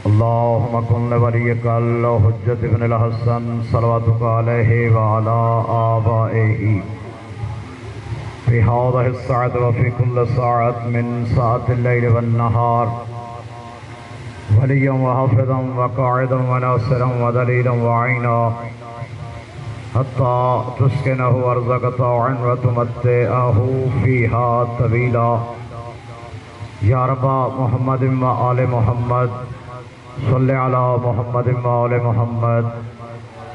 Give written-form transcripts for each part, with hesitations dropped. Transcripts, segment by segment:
اللهم كن لوليك الحجة بن الحسن صلواتك عليه وعلى آبائه في هذه الساعة وفي كل ساعة من ساعات الليل والنهار وليا وحافظا وقاعدا وناصرا ودليلا وعينا حتى تسكنه أرضك طوعا وتمتعه فيها طويلا يا رب محمد وآل محمد صل على محمد وآل محمد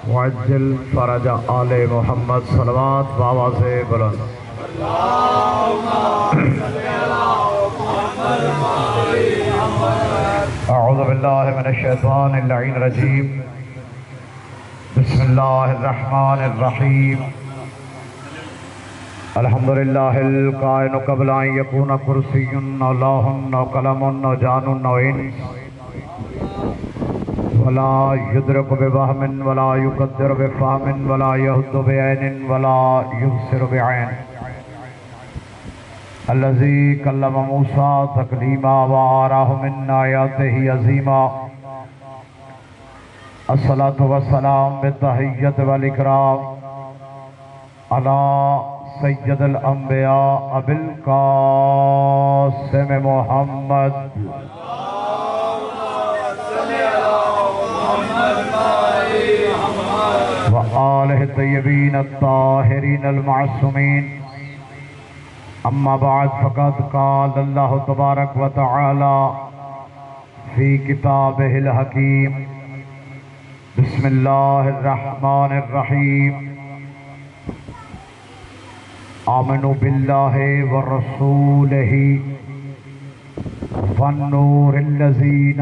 وعجل فرج آل محمد صلوات بابا سے بلند اعوذ باللہ من الشیطان اللعین الرجیم بسم اللہ الرحمن الرحیم الحمدللہ القائن قبل ان یکون کرسی اللہ قلم جان انس ولا یدرک بوہم ولا یقدر بفہم ولا یہد بعین ولا یبصر بعین الذي كلم موسى تكليما وآراه من آياته عظيما الصلاة والسلام بالتحية والإكرام على سيد الأنبياء أبي القاسم محمد وآله الطيبين الطاهرين المعصومين اما بعد فقد قال اللہ تبارک و تعالی فی کتابہ الحکیم بسم اللہ الرحمن الرحیم آمنوا باللہ ورسولہ والنور الذی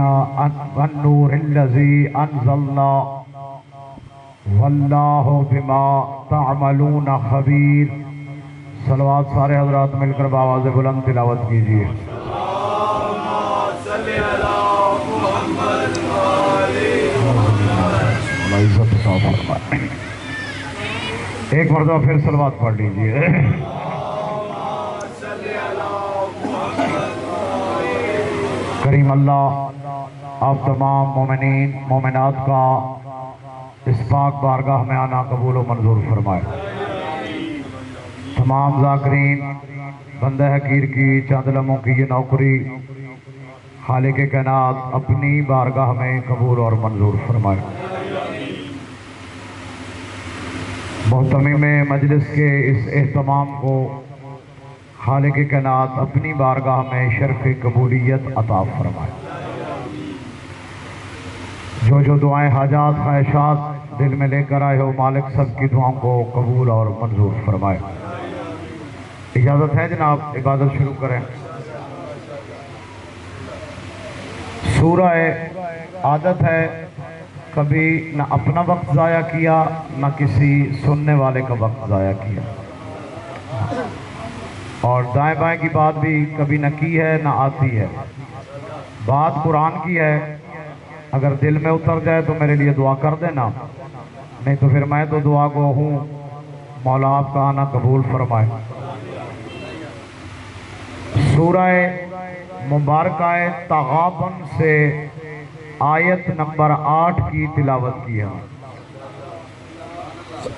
انزلنا واللہ بما تعملون خبیر صلوات سارے حضرات مل کر بآواز بلند تلاوت کیجئے ایک مرتبہ پھر صلوات پڑھ لیجئے کریم اللہ آپ تمام مومنین مومنات کا اس پاک بارگاہ میں آنا قبول و منظور فرمائے تمام ذاکرین بندہ حقیر کی چند لمحوں کی یہ نوکری خالق کائنات اپنی بارگاہ میں قبول اور منظور فرمائے محتمم مجلس کے اس اہتمام کو خالق کائنات اپنی بارگاہ میں شرف قبولیت عطا فرمائے جو دعائیں حاجات خواہشات دل میں لے کر آئے ہو مالک سب کی دعاؤں کو قبول اور منظور فرمائے اجازت ہے جناب عبادت شروع کریں سورہ عادت ہے کبھی نہ اپنا وقت ضائع کیا نہ کسی سننے والے کا وقت ضائع کیا اور دائیں بائیں کی بات بھی کبھی نہ کی ہے نہ آتی ہے بات قرآن کی ہے اگر دل میں اتر جائے تو میرے لیے دعا کر دینا نہیں تو پھر میں تو دعا کو ہوں مولا آپ کا آنا قبول فرمائے سورہ مبارکہ تغابن سے آیت نمبر 8 کی تلاوت کی ہے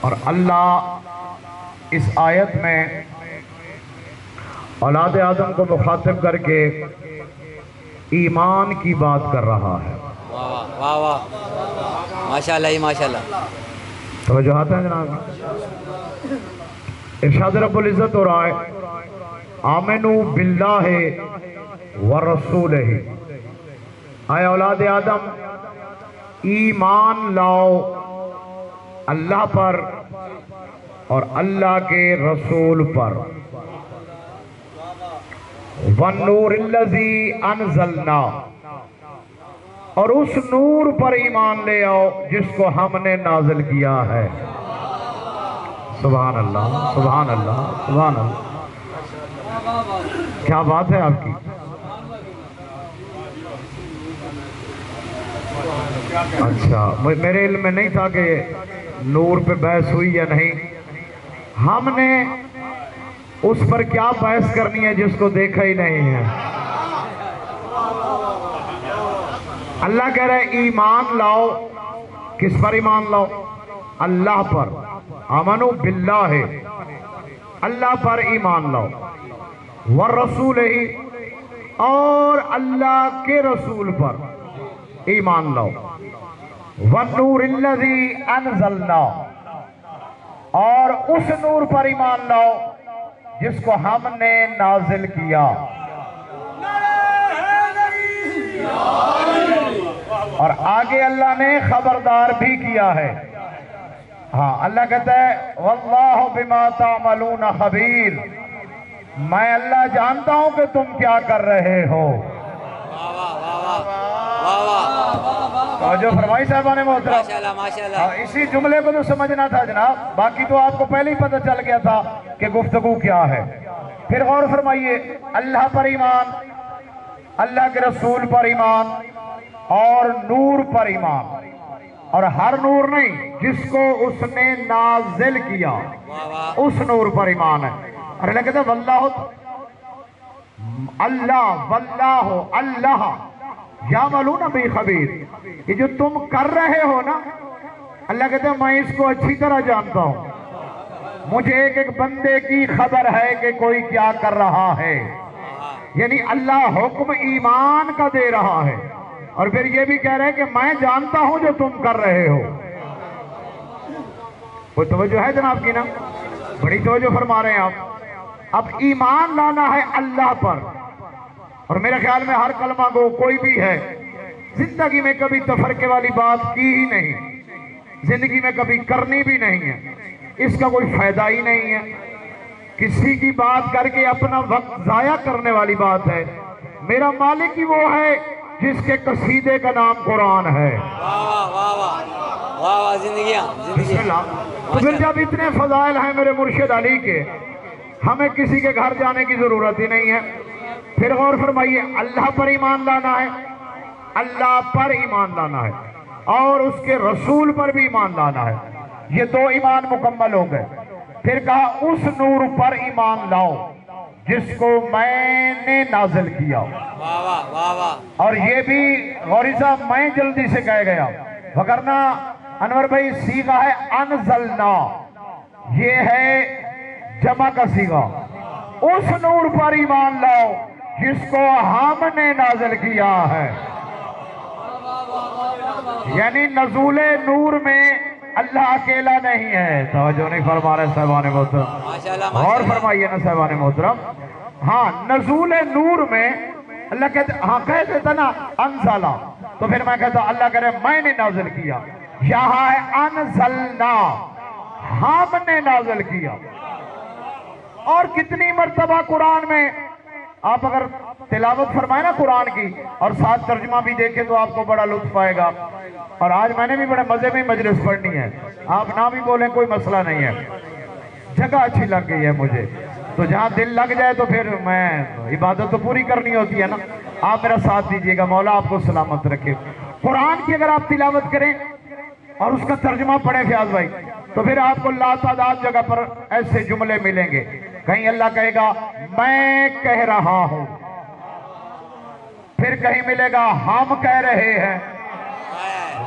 اور اللہ اس آیت میں اولاد آدم کو مخاطب کر کے ایمان کی بات کر رہا ہے واہ واہ ماشاءاللہ ماشاءاللہ توجہات ہیں جناب ارشاد رب العزت ہو رہا ہے آمنوا باللہ ورسولہ اے اولاد آدم ایمان لاؤ اللہ پر اور اللہ کے رسول پر والنور الذی انزلنا اور اس نور پر ایمان لے آؤ جس کو ہم نے نازل کیا ہے سبحان اللہ سبحان اللہ سبحان اللہ کیا بات ہے آپ کی اچھا میرے علم میں نہیں تھا کہ نور پہ بحث ہوئی یا نہیں ہم نے اس پر کیا بحث کرنی ہے جس کو دیکھا ہی نہیں ہے اللہ کہہ رہے ایمان لاؤ، کس پر ایمان لاؤ؟ اللہ پر، آمنو باللہ، اللہ پر ایمان لاؤ، والرسول ہی، اور اللہ کے رسول پر ایمان لاؤ، والنور الذی انزلنا، اور اس نور پر ایمان لاؤ جس کو ہم نے نازل کیا، اور آگے اللہ نے خبردار بھی کیا ہے۔ ہاں اللہ کہتا ہے واللہ بما تعملون خبیر، میں اللہ جانتا ہوں کہ تم کیا کر رہے ہو۔ جو فرمائی صاحبان محترم، ماشاءاللہ ماشاءاللہ، اسی جملے کو تو سمجھنا تھا جناب، باقی تو آپ کو پہلے ہی پتہ چل گیا تھا کہ گفتگو کیا ہے۔ پھر غور فرمائیے، اللہ پر ایمان، اللہ کے رسول پر ایمان، اور نور پر ایمان، اور ہر نور نہیں، جس کو اس نے نازل کیا اس نور پر ایمان ہے۔ اور اللہ کہتا ہے واللہ، اللہ، واللہ، اللہ یعملون بی خبیر، یہ جو تم کر رہے ہو نا، اللہ کہتا ہے میں اس کو اچھی طرح جانتا ہوں، مجھے ایک ایک بندے کی خبر ہے کہ کوئی کیا کر رہا ہے۔ یعنی اللہ حکم ایمان کا دے رہا ہے، اور پھر یہ بھی کہہ رہے ہیں کہ میں جانتا ہوں جو تم کر رہے ہو۔ کوئی توجہ ہے جناب کی نا؟ بڑی توجہ فرما رہے ہیں آپ۔ اب ایمان لانا ہے اللہ پر، اور میرے خیال میں ہر کلمہ کو کوئی بھی ہے زندگی میں کبھی تفرقے والی بات کی ہی نہیں، زندگی میں کبھی کرنی بھی نہیں ہے، اس کا کوئی فائدہ ہی نہیں ہے، کسی کی بات کر کے اپنا وقت ضائع کرنے والی بات ہے۔ میرا مالک ہی وہ ہے جس کے قصیدے کا نام قرآن ہے۔ بسم اللہ۔ تو پھر جب اتنے فضائل ہیں میرے مرشد علی کے، ہمیں کسی کے گھر جانے کی ضرورت ہی نہیں ہے۔ پھر غور فرمائیے، اللہ پر ایمان لانا ہے، اللہ پر ایمان لانا ہے، اور اس کے رسول پر بھی ایمان لانا ہے، یہ دو ایمان مکمل ہو گئے۔ پھر کہا اس نور پر ایمان لاؤ جس کو میں نے نازل کیا، اور یہ بھی غوری صاحب میں جلدی سے کہہ گیا، وگرنہ انور بھائی صیغہ ہے انزلنا، یہ ہے جمع کا صیغہ۔ اس نور پر ایمان لاؤ جس کو ہم نے نازل کیا ہے، یعنی نزول نور میں اللہ اکیلا نہیں ہے۔ توجہ نہیں فرما رہے صاحبان محترم، اور فرمائیے نا صاحبان محترم۔ ہاں نزول نور میں اللہ کہتے، ہاں کہتے تھا نا انزلہ، تو پھر میں کہتا اللہ کرے میں نے نازل کیا، یہاں ہے انزلنا، ہم نے نازل کیا۔ اور کتنی مرتبہ قرآن میں آپ اگر تلاوت فرمائے نا قرآن کی اور ساتھ ترجمہ بھی دیکھیں تو آپ کو بڑا لطف آئے گا۔ اور آج میں نے بھی بڑے مزے میں مجلس پڑھنی ہے، آپ نہ بھی بولیں کوئی مسئلہ نہیں ہے، جگہ اچھی لگ گئی ہے مجھے، تو جہاں دل لگ جائے تو پھر میں عبادت تو پوری کرنی ہوتی ہے نا۔ آپ میرا ساتھ دیجئے گا، مولا آپ کو سلامت رکھے۔ قرآن کی اگر آپ تلاوت کریں اور اس کا ترجمہ پڑھیں فیاض بھائی، تو پھر آپ کو لاتعداد جگہ پر ایسے جملے ملیں گے۔ کہیں اللہ کہے گا میں کہہ رہا ہوں، پھر کہیں ملے گا ہم کہہ رہے ہیں۔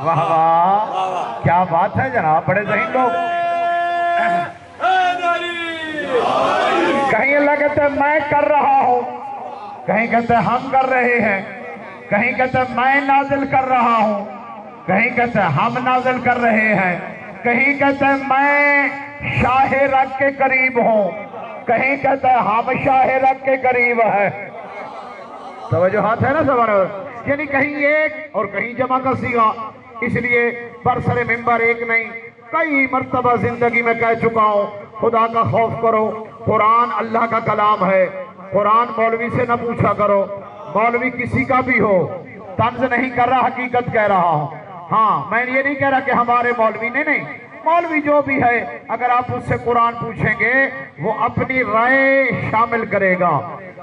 واہ واہ، کیا بات ہے جناب، بڑے ذہین لوگ۔ کہیں اللہ کہتے ہیں میں کر رہا ہوں، کہیں کہتے ہیں ہم کر رہے ہیں، کہیں کہتے ہیں میں نازل کر رہا ہوں، کہیں کہتے ہیں ہم نازل کر رہے ہیں، کہیں کہتے ہیں میں شاہ رگ کے قریب ہوں، کہیں کہتے ہیں ہم شاہ رگ کے قریب ہے۔ توجہات ہے نا سوارا، یعنی کہیں ایک اور کہیں جمع کا صیغہ، اس لیے برسر منبر ایک نہیں، کئی مرتبہ زندگی میں کہہ چکا ہوں، خدا کا خوف کرو، قرآن اللہ کا کلام ہے، قرآن مولوی سے نہ پوچھا کرو، مولوی کسی کا بھی ہو، طنز نہیں کر رہا، حقیقت کہہ رہا ہوں۔ ہاں میں یہ نہیں کہہ رہا کہ ہمارے مولوی نہیں، مولوی جو بھی ہے اگر آپ اس سے قرآن پوچھیں گے وہ اپنی رائے شامل کرے گا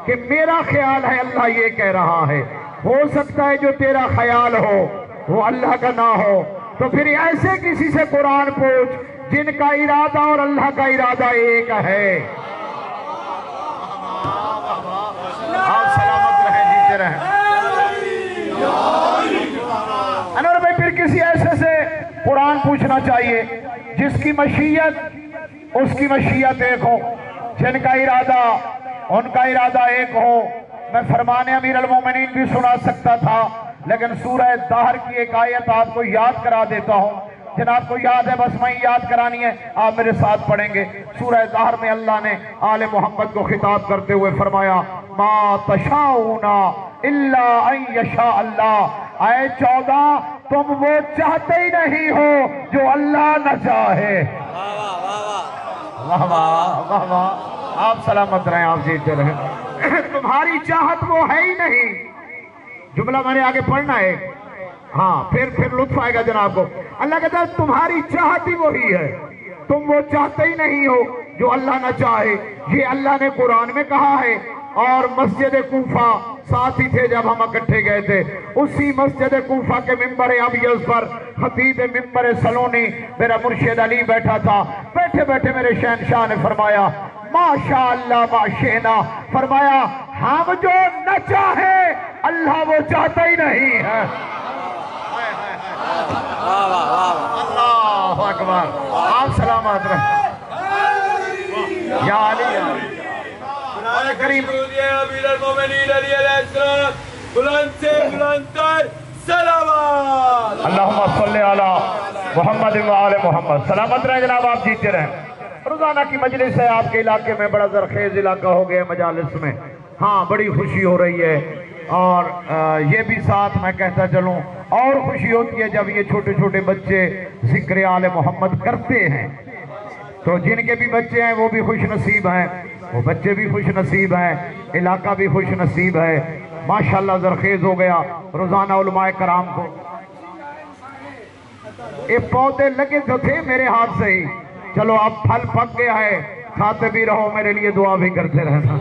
کہ میرا خیال ہے اللہ یہ کہہ رہا ہے، ہو سکتا ہے جو تیرا خیال ہو وہ اللہ کا نہ ہو، تو پھر ایسے کسی سے قرآن پوچھ جن کا ارادہ اور اللہ کا ارادہ ایک ہے۔ آپ سلامت رہیں، جیتے رہیں۔ قرآن پوچھنا چاہیے جس کی مشیت اس کی مشیت ایک ہو، جن کا ارادہ ان کا ارادہ ایک ہو۔ میں فرمان امیر المومنین بھی سنا سکتا تھا، لیکن سورہ دہر کی ایک آیت آپ کو یاد کرا دیتا ہوں۔ جناب کو یاد ہے، بس میں یاد کرانی ہے، آپ میرے ساتھ پڑھیں گے۔ سورہ دہر میں اللہ نے آل محمد کو خطاب کرتے ہوئے فرمایا ما تشاؤون الا ان یشاء اللہ، آئے 14 تم وہ چاہتے ہی نہیں ہو جو اللہ نہ چاہے۔ واہ واہ واہ واہ، آپ سلامت رہیں، آپ جیتے رہیں۔ تمہاری چاہت وہ ہے ہی نہیں۔ جملہ میں نے آگے پڑھنا ہے، ہاں پھر لطف آئے گا جناب کو۔ اللہ کہتا ہے تمہاری چاہت ہی وہی ہے، تم وہ چاہتے ہی نہیں ہو جو اللہ نہ چاہے۔ یہ اللہ نے قرآن میں کہا ہے، اور مسجد کوفہ ساتھ ہی تھے جب ہم اکٹھے گئے تھے، اسی مسجد کوفہ کے ممبر ابیض پر خطیب ممبر سلونی میرا مرشد علی بیٹھا تھا۔ بیٹھے بیٹھے میرے شہنشاہ نے فرمایا ماشاءاللہ ما شئنا، فرمایا ہم جو نہ چاہیں اللہ وہ چاہتا ہی نہیں ہے۔ اللہ اکبر، آپ سلامت رہیں یا علی مولا کریم۔ امیر المومنین علی علیہ السلام، بلند سے بلند تر سلامات۔ اللہم صلی علی محمد و آل محمد۔ سلامت رہیں جناب، آپ جیتے رہیں۔ روزانہ کی مجلس ہے آپ کے علاقے میں، بڑا زرخیز علاقہ ہو گیا مجالس میں، ہاں بڑی خوشی ہو رہی ہے۔ اور یہ بھی ساتھ میں کہتا چلوں، اور خوشی ہوتی ہے جب یہ چھوٹے چھوٹے بچے ذکر آل محمد کرتے ہیں، تو جن کے بھی بچے ہیں وہ بھی خوش نصیب ہیں، وہ بچے بھی خوش نصیب ہیں، علاقہ بھی خوش نصیب ہے۔ ماشاءاللہ زرخیز ہو گیا روزانہ علماء کرام کو۔ یہ پودے لگے تو تھے میرے ہاتھ سے ہی، چلو اب پھل پک گیا ہے، کھاتے بھی رہو، میرے لیے دعا بھی کرتے رہنا،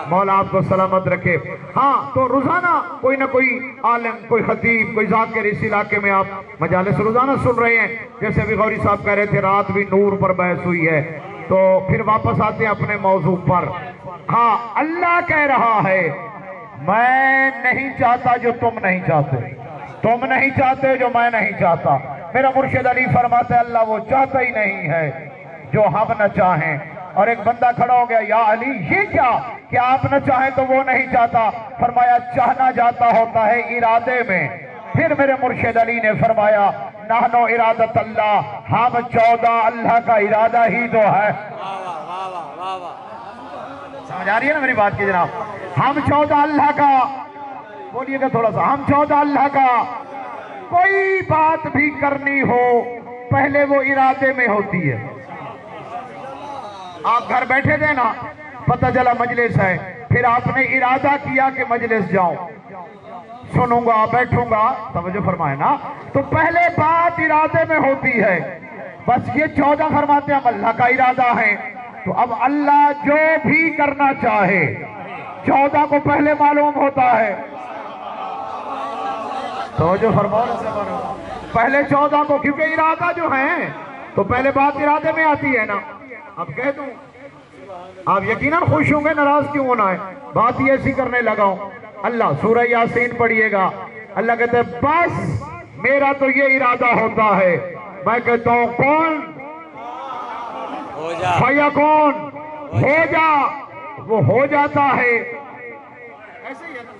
مولا آپ کو سلامت رکھے۔ ہاں تو روزانہ کوئی نہ کوئی عالم، کوئی خطیب، کوئی ذاکر اس علاقے میں آپ مجالس روزانہ سن رہے ہیں۔ جیسے ابھی غوری صاحب کہہ رہے تھے رات بھی نور پر بحث ہوئی ہے، تو پھر واپس آتے ہیں اپنے موضوع پر۔ ہاں اللہ کہہ رہا ہے میں نہیں چاہتا جو تم نہیں چاہتے، تم نہیں چاہتے جو میں نہیں چاہتا۔ میرا مرشد علی فرماتے اللہ وہ چاہتا ہی نہیں ہے جو ہم نہ چاہیں۔ اور ایک بندہ کھڑا ہو گیا، یا علی یہ کیا کہ آپ نہ چاہیں تو وہ نہیں چاہتا؟ فرمایا چاہنا جاتا ہوتا ہے ارادے میں۔ پھر میرے مرشد علی نے فرمایا نحنو ارادت اللہ، ہم 14 اللہ کا ارادہ ہی تو ہے۔ سمجھ آ رہی ہے نا میری بات کی جناب؟ ہم 14 اللہ کا، بولیے گا تھوڑا سا، ہم 14 اللہ کا۔ کوئی بات بھی کرنی ہو پہلے وہ ارادے میں ہوتی ہے۔ آپ گھر بیٹھے تھے نا، پتہ چلا مجلس ہے، پھر آپ نے ارادہ کیا کہ مجلس جاؤں، سنوں گا، بیٹھوں گا، توجہ فرمائے نا، تو پہلے بات ارادے میں ہوتی ہے۔ بس یہ 14 فرماتے ہیں ہم اللہ کا ارادہ ہے، تو اب اللہ جو بھی کرنا چاہے 14 کو پہلے معلوم ہوتا ہے، توجہ فرمائے، پہلے 14 کو، کیونکہ ارادہ جو ہے تو پہلے بات ارادے میں آتی ہے نا۔ اب کہہ دوں آپ یقیناً خوش ہوں گے، ناراض کیوں ہونا ہے، بات یہ ایسی کرنے لگا ہوں۔ اللہ سورہ یاسین پڑھیے گا، اللہ کہتے ہیں بس میرا تو یہ ارادہ ہوتا ہے، میں کہتا ہوں کون ہو جا، فیکون، ہو جا، وہ ہو جاتا ہے۔ ایسے ہی ہے نا،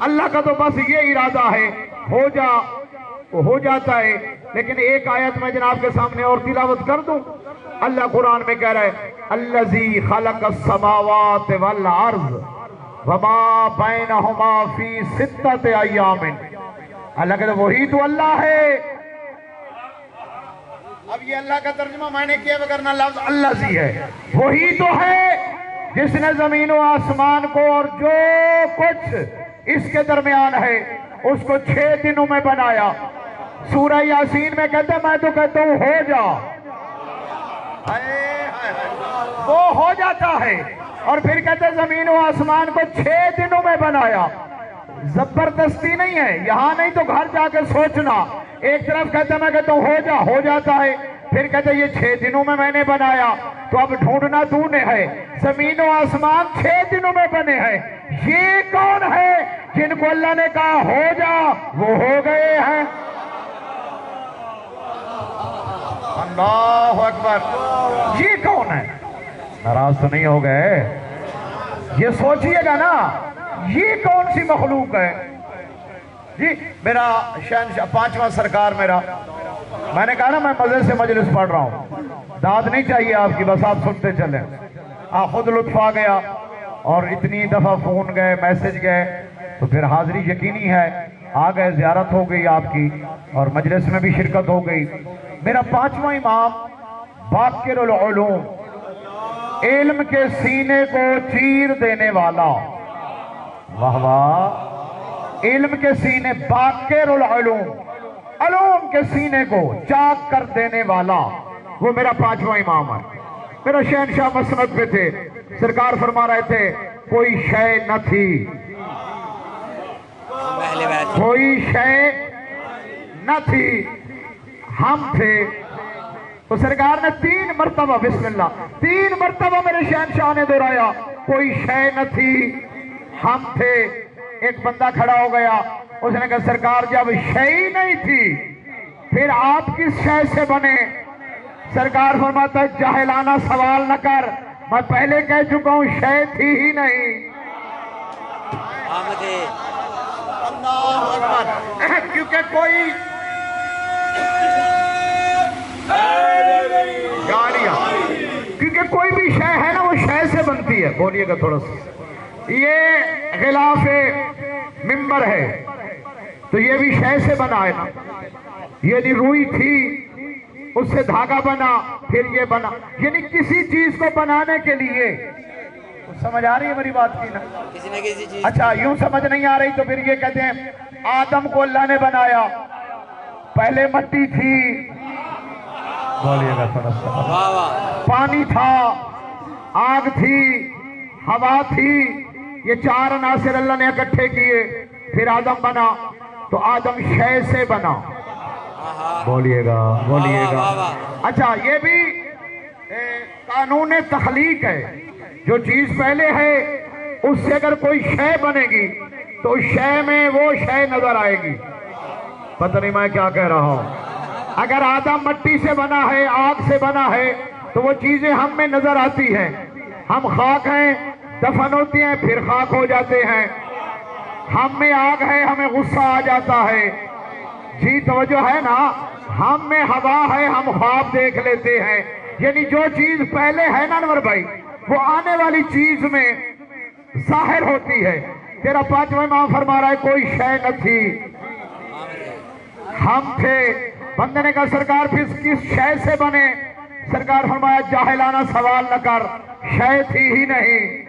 اللہ کا تو بس یہ ارادہ ہے، ہو جا، وہ ہو جاتا ہے۔ لیکن ایک آیت میں جناب کے سامنے اور تلاوت کر دوں، اللہ قرآن میں کہہ رہا ہے الذی خلق السماوات والارض وما بینہما فی 6 ایام، اللہ کہتا ہے وہی تو اللہ ہے۔ اب یہ اللہ کا ترجمہ میں نے کیا وگرنہ لفظ الذی ہے، وہی تو ہے جس نے زمین و آسمان کو اور جو کچھ اس کے درمیان ہے اس کو 6 دنوں میں بنایا۔ سورہ یاسین میں کہتے ہیں میں تو کہتا ہوں ہو جا، وہ ہو جاتا ہے، اور پھر کہتے ہیں زمین و آسمان کو 6 دنوں میں بنایا۔ زبردستی نہیں ہے، یہاں نہیں تو گھر جا کے سوچنا۔ ایک طرف کہتے ہیں میں کہتا ہوں ہو جا، ہو جاتا ہے، پھر کہتے ہیں یہ 6 دنوں میں نے بنایا، تو اب ڈھونڈنا تو نے ہے، زمین و آسمان 6 دنوں میں بنے ہیں، یہ کون ہے جن کو اللہ نے کہا ہو جا وہ ہو گئے ہیں؟ اللہ اکبر، یہ کون ہے؟ ناراض تو نہیں ہو گئے؟ یہ سوچئے گا نا یہ کون سی مخلوق ہے؟ جی میرا شہنشاہ پانچواں سرکار میرا، میں نے کہا نا میں مزے سے مجلس پڑھ رہا ہوں، داد نہیں چاہیے آپ کی، بس آپ سنتے چلیں۔ خود لطف آ گیا اور اتنی دفعہ فون گئے میسج گئے تو پھر حاضری یقینی ہے، آ گئے، زیارت ہو گئی آپ کی اور مجلس میں بھی شرکت ہو گئی۔ میرا پانچواں امام باقر العلوم، علم کے سینے کو چیر دینے والا، واہ واہ، علم کے سینے، باقر العلوم، علوم کے سینے کو چاک کر دینے والا، وہ میرا پانچواں امام ہے۔ میرا شہنشاہ مسند پہ تھے، سرکار فرما رہے تھے کوئی شے نہ تھی، کوئی شے نہ تھی، ہم تھے۔ تو سرکار نے 3 مرتبہ بسم اللہ 3 مرتبہ میرے شہنشاہ نے دہرایا کوئی شے نہ تھی، ہم تھے۔ ایک بندہ کھڑا ہو گیا، اس نے کہا سرکار جب شے ہی نہیں تھی پھر آپ کس شے سے بنے؟ سرکار فرماتا ہے جاہلانہ سوال نہ کر، میں پہلے کہہ چکا ہوں شے تھی ہی نہیں۔ کیونکہ کوئی کیونکہ کوئی بھی شے ہے نا وہ شے سے بنتی ہے۔ بولیے گا تھوڑا سا، یہ غلاف ممبر ہے تو یہ بھی شے سے بنا ہے نا، یہ روئی تھی اس سے دھاگا بنا پھر یہ بنا، یعنی کسی چیز کو بنانے کے لیے، سمجھ آ رہی ہے میری بات کی نا؟ کسی نہ کسی چیز، اچھا یوں سمجھ نہیں آ رہی تو پھر یہ کہتے ہیں آدم کو اللہ نے بنایا، پہلے مٹی تھی، بولیے گا تھوڑا سا، پانی تھا، آگ تھی، ہوا تھی، یہ 4 عناصر اللہ نے اکٹھے کیے پھر آدم بنا، تو آدم شے سے بنا۔ بولیے گا بولیے گا۔ اچھا یہ بھی قانون تخلیق ہے، جو چیز پہلے ہے اس سے اگر کوئی شے بنے گی تو شے میں وہ شے نظر آئے گی۔ پتہ نہیں میں کیا کہہ رہا ہوں۔ اگر آدم مٹی سے بنا ہے، آگ سے بنا ہے تو وہ چیزیں ہم میں نظر آتی ہیں۔ ہم خاک ہیں، دفن ہوتی ہیں پھر خاک ہو جاتے ہیں۔ ہم میں آگ ہے، ہمیں غصہ آ جاتا ہے، جی توجہ ہے نا، ہم میں ہوا ہے، ہم خواب دیکھ لیتے ہیں، یعنی جو چیز پہلے ہے نا انور بھائی وہ آنے والی چیز میں ظاہر ہوتی ہے۔ تیرا پانچواں امام فرما رہا ہے کوئی شے نہ تھی، ہم تھے۔ بندے نے کہا سرکار پھر کس شے سے بنے؟ سرکار فرمایا جاہلانہ سوال نہ کر، شے تھی ہی نہیں۔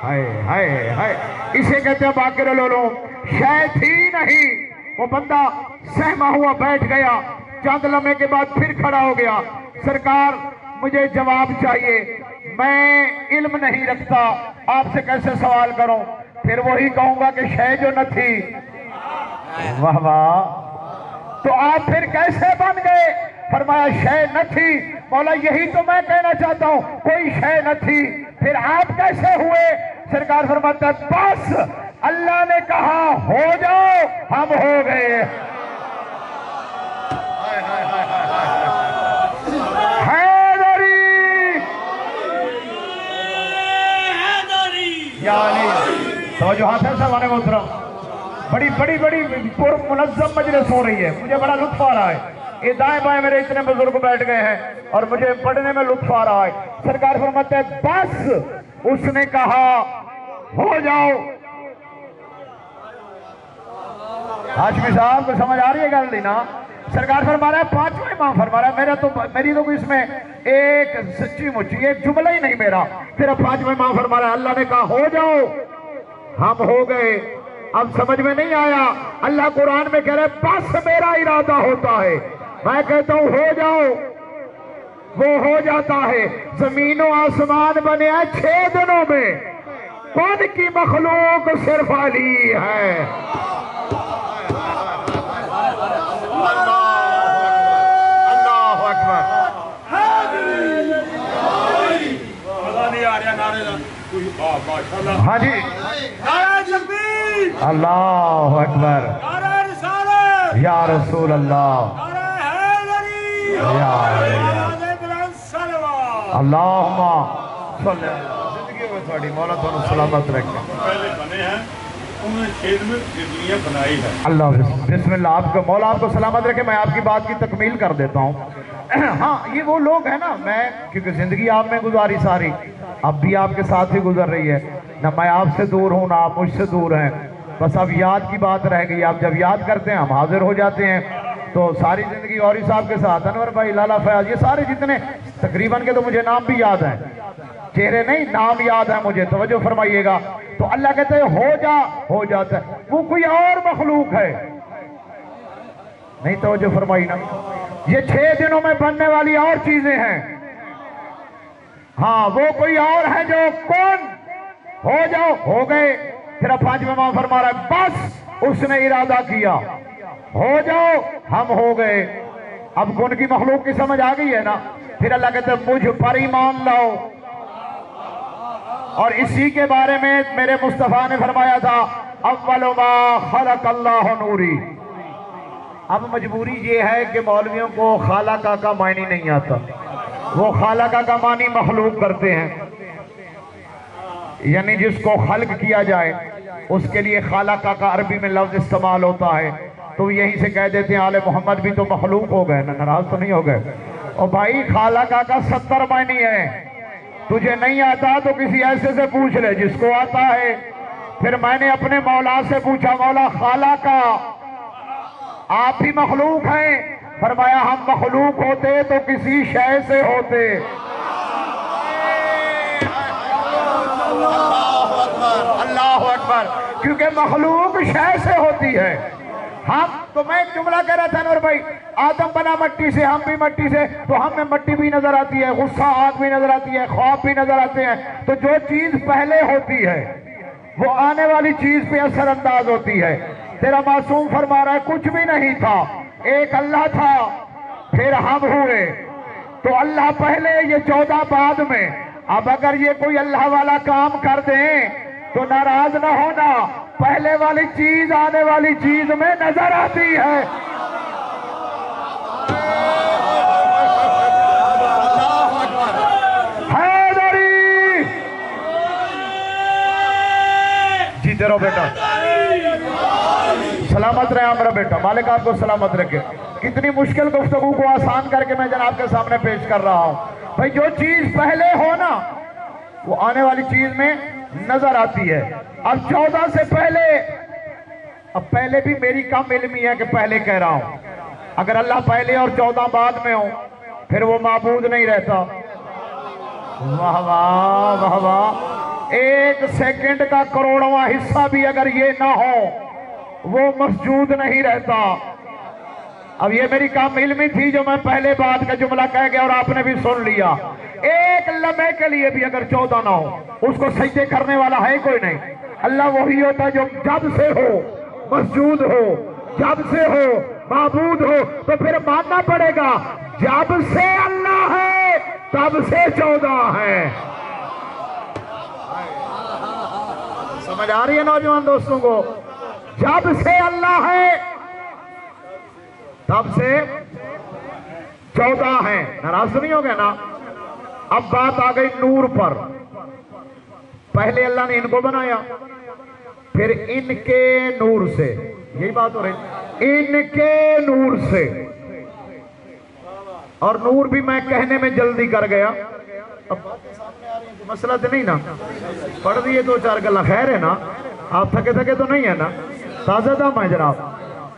ہائے ہائے ہائے، اسے کہتے ہیں باقر العلوم، شے تھی نہیں۔ وہ بندہ سہما ہوا بیٹھ گیا، چند لمحے کے بعد پھر کھڑا ہو گیا، سرکار مجھے جواب چاہیے، میں علم نہیں رکھتا، آپ سے کیسے سوال کروں؟ پھر وہی کہوں گا کہ شے جو نہ تھی۔ واہ واہ، تو آپ پھر کیسے بن گئے؟ فرمایا شے نہ تھی۔ مولا یہی تو میں کہنا چاہتا ہوں، کوئی شے نہ تھی، پھر آپ کیسے ہوئے؟ سرکار فرماتا ہے بس اللہ نے کہا ہو جاؤ، ہم ہو گئے۔ حیدری یعنی توجہات ہے سوانے محترم، بڑی بڑی بڑی پر منظم مجلس ہو رہی ہے، مجھے بڑا لطف آ رہا ہے۔ یہ دائیں بائیں میرے اتنے بزرگ بیٹھ گئے ہیں اور مجھے پڑھنے میں لطف آ رہا ہے۔ سرکار فرماتے ہیں بس اس نے کہا ہو جاؤ۔ ہاشمی صاحب کو سمجھ آ رہی ہے گل نہیں نا؟ سرکار فرما رہا ہے پانچواں امام فرما رہا ہے، میری تو اس میں ایک سچی مچی ایک جملہ ہی نہیں میرا، تیرا پانچواں امام فرما رہا ہے اللہ نے کہا ہو جاؤ، ہم ہو گئے۔ اب سمجھ میں نہیں آیا؟ اللہ قرآن میں کہہ رہے بس میرا ارادہ ہوتا ہے، میں کہتا ہوں ہو جاؤ، وہ ہو جاتا ہے۔ زمین و آسمان بنے ہیں 6 دنوں میں، کون کی مخلوق صرف علی ہے۔ اللہ اکبر۔ ہاں جی اللہ اکبر، یا رسول اللہ، اللہم صلی زندگی ہوئے تھوڑی مولا تو سلامت رکھیں پہلے بنے ہیں انہوں نے کھیت میں دنیا بنائی ہے اللہ بسم اللہ آپ کو مولا آپ کو سلامت رکھے میں آپ کی بات کی تکمیل کر دیتا ہوں ہاں یہ وہ لوگ ہیں نا میں کیونکہ زندگی آپ میں گزاری ساری اب بھی آپ کے ساتھ ہی گزر رہی ہے نہ میں آپ سے دور ہوں نہ آپ مجھ سے دور ہیں بس اب یاد کی بات رہ گئی آپ جب یاد کرتے ہیں ہم حاضر ہو جاتے ہیں تو ساری زندگی اوری صاحب کے ساتھ انور بھائی لالا فیاض یہ سارے جتنے تقریباً کے تو مجھے نام بھی یاد ہیں چہرے نہیں نام یاد ہیں مجھے توجہ فرمائیے گا تو اللہ کہتے ہیں ہو جاتا ہے وہ کوئی اور مخلوق ہے نہیں توجہ فرمائی نا یہ 6 دنوں میں بننے والی اور چیزیں ہیں ہاں وہ کوئی اور ہے جو کون ہو جاؤ ہو گئے پھر اب 5ویں ماہ فرما رہا ہے بس اس نے ارادہ کیا ہو جاؤ ہم ہو گئے اب کون کی مخلوق کی سمجھ آ گئی ہے نا پھر اللہ کہتے ہیں مجھ پر ایمان لاؤ اور اسی کے بارے میں میرے مصطفیٰ نے فرمایا تھا اول ما خلق اللہ نوری اب مجبوری یہ ہے کہ مولویوں کو خالقہ کا معنی نہیں آتا وہ خالقہ کا معنی مخلوق کرتے ہیں یعنی جس کو خلق کیا جائے اس کے لیے خالقہ کا عربی میں لفظ استعمال ہوتا ہے تو یہیں سے کہہ دیتے ہیں آل محمد بھی تو مخلوق ہو گئے ناراض تو نہیں ہو گئے اور بھائی خالقہ کا 70 معنی ہے تجھے نہیں آتا تو کسی ایسے سے پوچھ لے جس کو آتا ہے پھر میں نے اپنے مولا سے پوچھا مولا خالقہ آپ ہی مخلوق ہیں فرمایا ہم مخلوق ہوتے تو کسی شے سے ہوتے اللہ اکبر کیونکہ مخلوق شے سے ہوتی ہے ہم تو میں ایک جملہ کہہ رہا تھا نور بھائی آدم بنا مٹی سے ہم بھی مٹی سے تو ہم میں مٹی بھی نظر آتی ہے غصہ آگ بھی نظر آتی ہے خواب بھی نظر آتے ہیں تو جو چیز پہلے ہوتی ہے وہ آنے والی چیز پہ اثر انداز ہوتی ہے تیرا معصوم فرما رہا ہے کچھ بھی نہیں تھا ایک اللہ تھا پھر ہم ہوئے تو اللہ پہلے یہ 14 بعد میں اب اگر یہ کوئی اللہ والا کام کر دیں تو ناراض نہ ہونا پہلے والی چیز آنے والی چیز میں نظر آتی ہے حیدری جیتے رہو بیٹا سلامت رہے ہمارا بیٹا مالک آپ کو سلامت رکھے کتنی مشکل گفتگو کو آسان کر کے میں جناب کے سامنے پیش کر رہا ہوں بھائی جو چیز پہلے ہو نا وہ آنے والی چیز میں نظر آتی ہے اب 14 سے پہلے اب پہلے بھی میری کم علمی ہے کہ پہلے کہہ رہا ہوں اگر اللہ پہلے اور 14 بعد میں ہوں پھر وہ معبود نہیں رہتا واہ واہ واہ واہ 1 سیکنڈ کا کروڑواں حصہ بھی اگر یہ نہ ہو وہ مسجود نہیں رہتا اب یہ میری کام علمی تھی جو میں پہلے بات کا جملہ کہہ گیا اور آپ نے بھی سن لیا 1 لمحے کے لیے بھی اگر 14 نہ ہو اس کو سجدے کرنے والا ہے کوئی نہیں اللہ وہی ہوتا جو جب سے ہو مسجود ہو جب سے ہو معبود ہو تو پھر ماننا پڑے گا جب سے اللہ ہے تب سے 14 ہے سمجھ آ رہی ہے نوجوان دوستوں کو جب سے اللہ ہے تب سے 14 ہیں ناراض نہیں ہو گئے نا اب بات آ گئی نور پر پہلے اللہ نے ان کو بنایا پھر ان کے نور سے یہی بات ہو رہی ان کے نور سے اور نور بھی میں کہنے میں جلدی کر گیا اب باتیں سامنے آ رہی ہیں مسئلہ تو نہیں نا پڑھ دیئے 2-4 گلا خیر ہے نا آپ تھکے تو نہیں ہے نا تازہ دم ہے جناب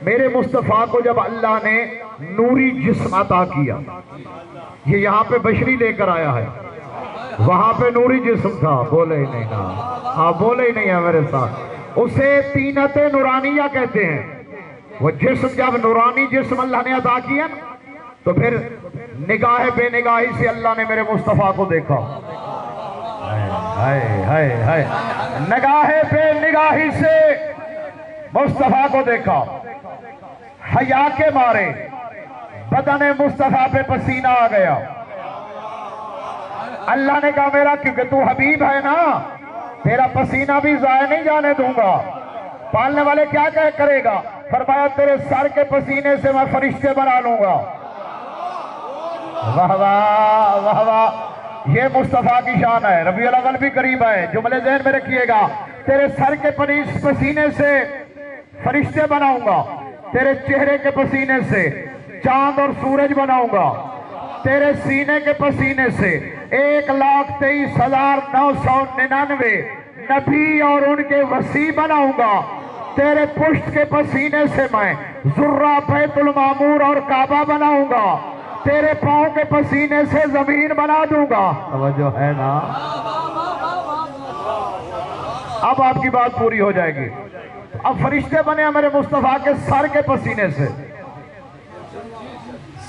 میرے مصطفیٰ کو جب اللہ نے نوری جسم عطا کیا یہ یہاں پہ بشری لے کر آیا ہے وہاں پہ نوری جسم تھا بولے ہی نہیں نا آپ بولے ہی نہیں ہے میرے ساتھ اسے طینت نورانیہ کہتے ہیں وہ جسم جب نورانی جسم اللہ نے عطا کیا تو پھر نگاہ بے نگاہی سے اللہ نے میرے مصطفیٰ کو دیکھا نگاہ بے نگاہی سے مصطفیٰ کو دیکھا حیا کے مارے بدن مصطفیٰ پہ پسینہ آ گیا اللہ نے کہا میرا کیونکہ تو حبیب ہے نا تیرا پسینہ بھی ضائع نہیں جانے دوں گا پالنے والے کیا کرے گا فرمایا تیرے سر کے پسینے سے میں فرشتے بنا لوں گا واہ واہ واہ واہ، یہ مصطفیٰ کی شان ہے۔ ربیع الاول بھی قریب ہے، جملے ذہن میں رکھیے گا۔ تیرے سر کے پسینے سے فرشتے بناؤں گا، تیرے چہرے کے پسینے سے چاند اور سورج بناؤں گا، تیرے سینے کے پسینے سے 1,23,999 نبی اور ان کے وسیع بناؤں گا، تیرے پشت کے پسینے سے میں ذرہ بیت المعمور اور کعبہ بناؤں گا، تیرے پاؤں کے پسینے سے زمین بنا دوں گا۔ توجہ ہے نا؟ اب آپ کی بات پوری ہو جائے گی۔ اب فرشتے بنے میرے مصطفیٰ کے سر کے پسینے سے۔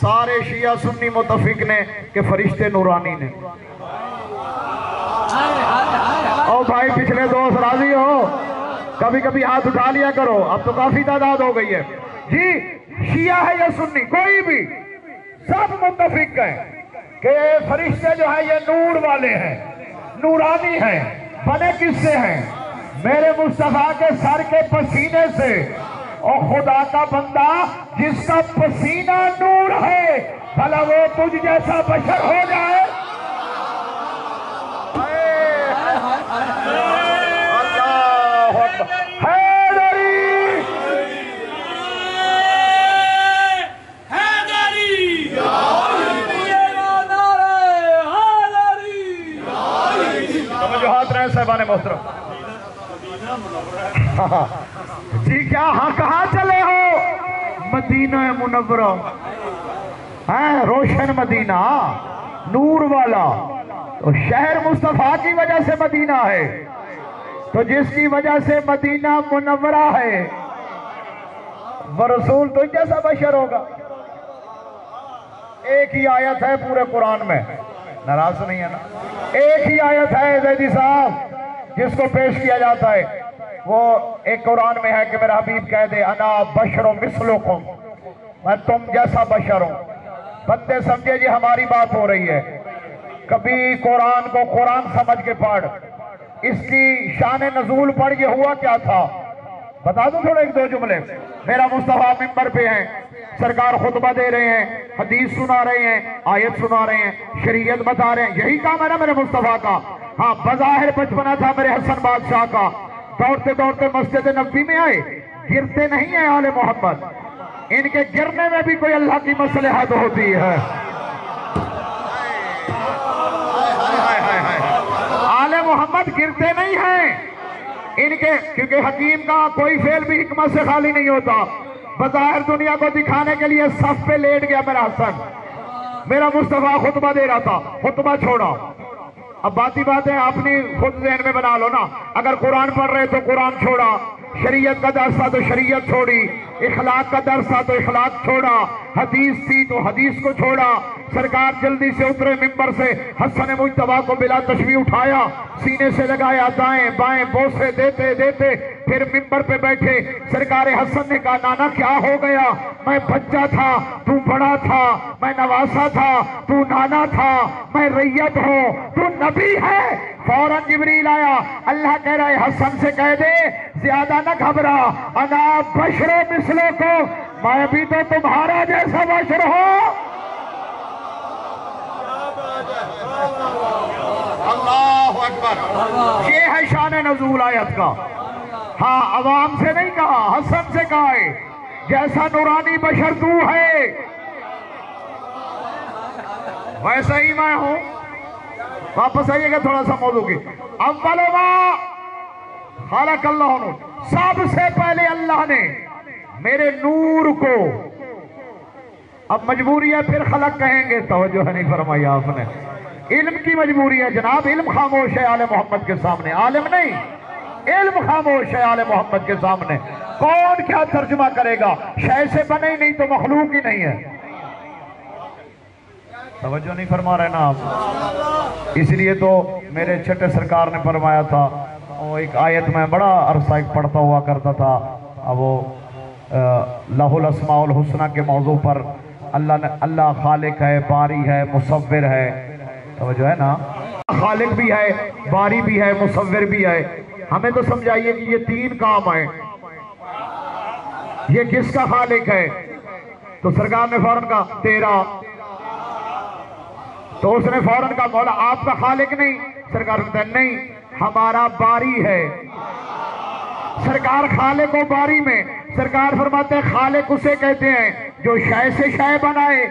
سارے شیعہ سنی متفق نے کہ فرشتے نورانی نے۔ او بھائی پچھلے دوست راضی ہو؟ کبھی کبھی ہاتھ اٹھا لیا کرو، اب تو کافی تعداد ہو گئی ہے جی۔ شیعہ ہے یا سنی، کوئی بھی سب متفق ہیں کہ فرشتے جو ہیں یہ نور والے ہیں، نورانی ہیں۔ بنے کس سے ہیں؟ میرے مصطفیٰ کے سر کے پسینے سے۔ اور خدا کا بندہ جس کا پسینہ نور ہے، بھلا وہ تجھ جیسا بشر ہو جائے؟ اللہ اکبر، حیدری توجہات رہے صاحبان محترم۔ جی کیا ہاں کہاں چلے ہو؟ مدینہ منورہ، روشن مدینہ، نور والا۔ تو شہر مصطفیٰ کی وجہ سے مدینہ ہے، تو جس کی وجہ سے مدینہ منورہ ہے وہ رسول تو جیسا بشر ہوگا۔ ایک ہی آیت ہے پورے قرآن میں، ناراض نہیں ہے نا؟ ایک ہی آیت ہے زیدی صاحب جس کو پیش کیا جاتا ہے، وہ ایک قرآن میں ہے کہ میرا حبیب کہہ دے انا بشر مثلکم، میں تم جیسا بشر ہوں۔ بندے سمجھے جی ہماری بات ہو رہی ہے، کبھی قرآن کو قرآن سمجھ کے پڑھ۔ اس کی شان نزول پڑھ یہ ہوا کیا تھا، بتا دوں تھوڑے ایک دو جملے۔ میرا مصطفیٰ ممبر پہ ہیں، سرکار خطبہ دے رہے ہیں، حدیث سنا رہے ہیں، آیت سنا رہے ہیں، شریعت بتا رہے ہیں، یہی کام ہے نا میرے مصطفیٰ کا۔ ہاں بظاہر بچپنا تھا میرے حسن بادشاہ کا، دوڑتے دوڑتے مسجد نبوی میں آئے، گرتے نہیں ہیں آل محمد، ان کے گرنے میں بھی کوئی اللہ کی مصلحت ہوتی ہے۔ آل محمد گرتے نہیں ہیں ان کے، کیونکہ حکیم کا کوئی فعل بھی حکمت سے خالی نہیں ہوتا۔ بظاہر دنیا کو دکھانے کے لیے صف پہ لیٹ گیا میرا حسن، میرا مصطفیٰ خطبہ دے رہا تھا، خطبہ چھوڑا۔ اب باتی بات ہے، اپنی خود ذہن میں بنا لو نا، اگر قرآن پڑھ رہے تو قرآن چھوڑا، شریعت کا درس تھا تو شریعت چھوڑی، اخلاق کا درس تھا تو اخلاق چھوڑا، حدیث تھی تو حدیث کو چھوڑا۔ سرکار جلدی سے اترے ممبر سے، حسن مجتبیٰ کو بلا تشبیہ اٹھایا، سینے سے لگایا، دائیں بائیں بوسے دیتے دیتے پھر ممبر پہ بیٹھے۔ سرکار حسن نے کہا نانا کیا ہو گیا؟ میں بچہ تھا تو بڑا تھا، میں نواسا تھا تو نانا تھا، میں ریت ہوں تو نبی ہے۔ فوراً جبریل آیا، اللہ کہہ رہا ہے حسن سے کہہ دے زیادہ نہ گھبرا، انا بشر مثلکم، میں بھی تو تمہارا جیسا بشر ہوں۔ اللہ اکبر، یہ ہے شان نزول آیت کا۔ ہاں عوام سے نہیں کہا، حسن سے کہا ہے جیسا نورانی بشر تو ہے ویسا ہی میں ہوں۔ واپس آئیے گا تھوڑا سا موضوع کی۔ اول ما خلق اللہ نور، سب سے پہلے اللہ نے میرے نور کو، اب مجبوری ہے پھر خلق کہیں گے، توجہ نہیں فرمائی آپ نے، علم کی مجبوری ہے جناب، علم خاموش ہے آل محمد کے سامنے، عالم نہیں، علم خاموش ہے آل محمد کے سامنے۔ کون کیا ترجمہ کرے گا؟ شے سے بنے ہی نہیں تو مخلوق ہی نہیں ہے۔ توجہ نہیں فرما رہے نا آپ؟ اس لیے تو میرے چھٹے سرکار نے فرمایا تھا، وہ ایک آیت میں بڑا عرصہ پڑھتا ہوا کرتا تھا، اب وہ لہ الاسماء الحسنہ کے موضوع پر اللہ خالق ہے، باری ہے، مصور ہے، توجہ ہے نا، خالق بھی ہے، باری بھی ہے، مصور بھی ہے۔ ہمیں تو سمجھائیے کہ یہ تین کام ہیں، یہ کس کا خالق ہے؟ تو سرکار نے فوراً کہا تیرا، تو اس نے فوراً کہا مولا آپ کا خالق نہیں؟ سرکار کہتے ہیں نہیں، ہمارا باری ہے۔ سرکار خالق و باری میں، سرکار فرماتے ہیں خالق اسے کہتے ہیں جو شے سے شے بنائے،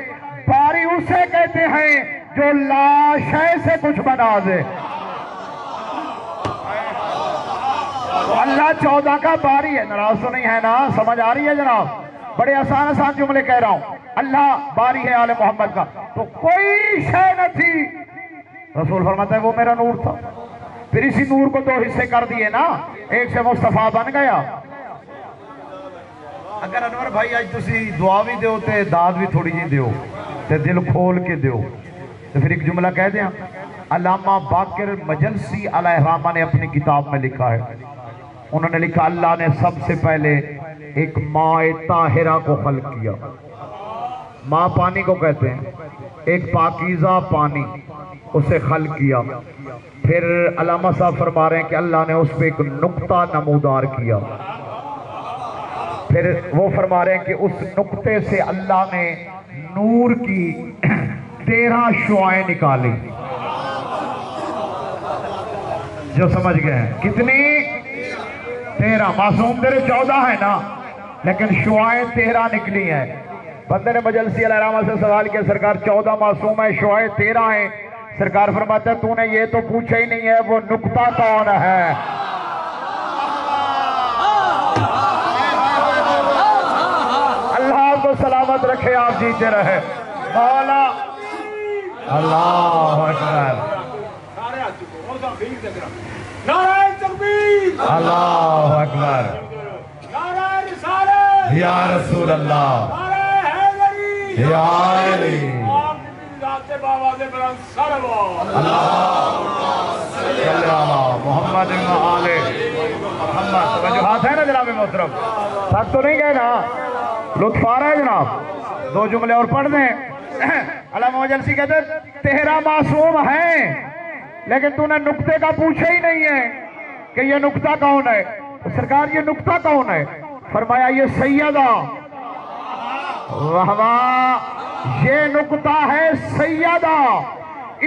باری اسے کہتے ہیں جو لا شے سے کچھ بنا دے۔ اللہ 14 کا باری ہے، ناراض تو نہیں ہے نا؟ سمجھ آ رہی ہے جناب؟ بڑے آسان آسان جملے کہہ رہا ہوں۔ اللہ باری ہے آل محمد کا، تو کوئی شے نہ تھی، رسول فرماتا ہے وہ میرا نور تھا۔ پھر اسی نور کو 2 حصے کر دیے نا، ایک سے مصطفیٰ بن گیا۔ اگر انور بھائی آج تسی دعا بھی دیو تے داد بھی تھوڑی جی دیو تے دل کھول کے دیو، تو پھر ایک جملہ کہہ دیا۔ علامہ باقر مجلسی علیہ الرحمہ نے اپنی کتاب میں لکھا ہے، انہوں نے لکھا اللہ نے سب سے پہلے ایک ماء طاہرہ کو خلق کیا۔ ماء پانی کو کہتے ہیں، ایک پاکیزہ پانی، اسے خلق کیا۔ پھر علامہ صاحب فرما رہے ہیں کہ اللہ نے اس پہ ایک نقطہ نمودار کیا۔ پھر وہ فرما رہے ہیں کہ اس نقطے سے اللہ نے نور کی 13 شعائیں نکالی۔ جو سمجھ گئے ہیں کتنی؟ 13۔ معصوم تیرے 14 ہیں نا، لیکن شعائیں 13 نکلی ہیں۔ بندے نے مجلسی علیہ الرحمہ سے سوال کیا سرکار 14 معصوم ہیں، شعائیں 13 ہیں۔ سرکار فرماتا ہے تو نے یہ تو پوچھا ہی نہیں ہے وہ نقطہ کون ہے؟ اللہ آپ کو سلامت رکھے، آپ جیتے رہے مولا۔ اللہ اکبر، نعرہ تکبیر، اللہ اکبر، نعرہ رسالت، یا رسول اللہ، نعرہ حیدری، یا علی، آپ کی ذات بآواز بلند صلوات۔ اللہم صلی علی محمد و آل محمد۔ توجہات ہے نا جناب محترم؟ تھک تو نہیں گئے نا؟ لطف آ رہا ہے جناب؟ 2 جملے اور پڑھ دیں۔ علامہ مجلسی کہتے ہیں 13 معصوم ہیں، لیکن تو نے نقطے کا پوچھا ہی نہیں ہے کہ یہ نقطہ کون ہے۔ سرکار یہ نقطہ کون ہے؟ فرمایا یہ سیدہ، واہ واہ، یہ نقطہ ہے سیدہ،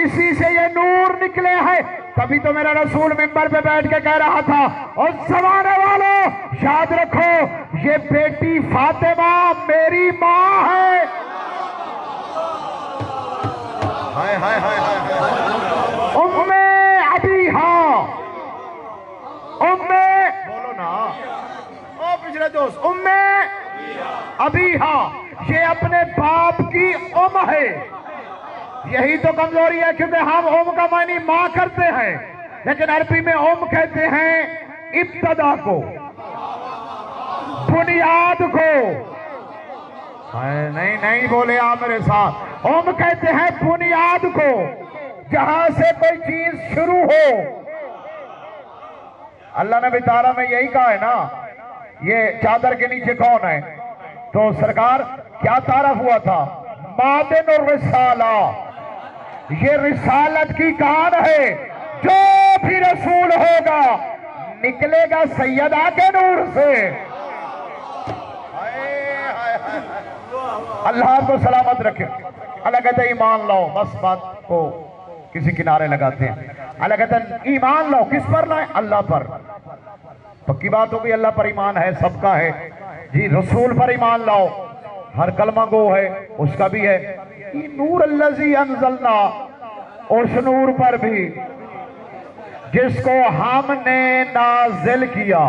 اسی سے یہ نور نکلے ہیں۔ تبھی تو میرا رسول منبر پہ بیٹھ کے کہہ رہا تھا اور زمانے والوں یاد رکھو یہ بیٹی فاطمہ میری ماں ہے۔ ہائے ہائے ہائے ہائے، ام ابیہا، بولو نا او پچھلے دوست، ام ابیہا، یہ اپنے باپ کی ام ہے۔ یہی تو کمزوری ہے کیونکہ ہم ام کا معنی ماں کرتے ہیں، لیکن عربی میں ام کہتے ہیں ابتدا کو، بنیاد کو۔ نہیں بولے آپ میرے ساتھ، ام کہتے ہیں بنیاد کو، جہاں سے کوئی چیز شروع ہو۔ اللہ نے بھی تارہ میں یہی کہا ہے نا، یہ چادر کے نیچے کون ہے؟ تو سرکار کیا تعارف ہوا تھا؟ معدن الرسالہ، یہ رسالت کی کان ہے، جو بھی رسول ہوگا نکلے گا سیدہ کے نور سے۔ اللہ آپ کو سلامت رکھے۔ اللہ کہتے ہیں ایمان لاؤ، بس بات کو کسی کنارے لگاتے ہیں۔ اللہ کہتے ہیں ایمان لاؤ، کس پر لائیں؟ اللہ پر۔ پکی بات ہوگی اللہ پر ایمان ہے، سب کا ہے جی۔ رسول پر ایمان لاؤ، ہر کلمہ گو ہے اس کا بھی ہے۔ نور الذی انزلنا، اس نور پر بھی جس کو ہم نے نازل کیا۔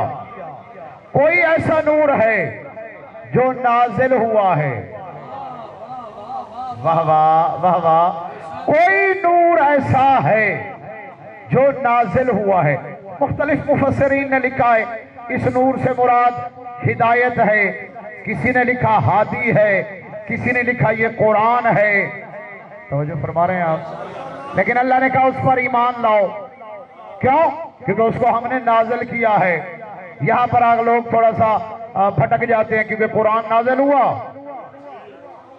کوئی ایسا نور ہے جو نازل ہوا ہے؟ واہ واہ واہ واہ، کوئی نور ایسا ہے جو نازل ہوا ہے۔ مختلف مفسرین نے لکھا ہے اس نور سے مراد ہدایت ہے، کسی نے لکھا ہادی ہے، کسی نے لکھا یہ قرآن ہے۔ توجہ فرما رہے ہیں آپ؟ لیکن اللہ نے کہا اس پر ایمان لاؤ، کیوں؟ کیونکہ اس کو ہم نے نازل کیا ہے۔ یہاں پر آگ لوگ تھوڑا سا بھٹک جاتے ہیں کیونکہ قرآن نازل ہوا،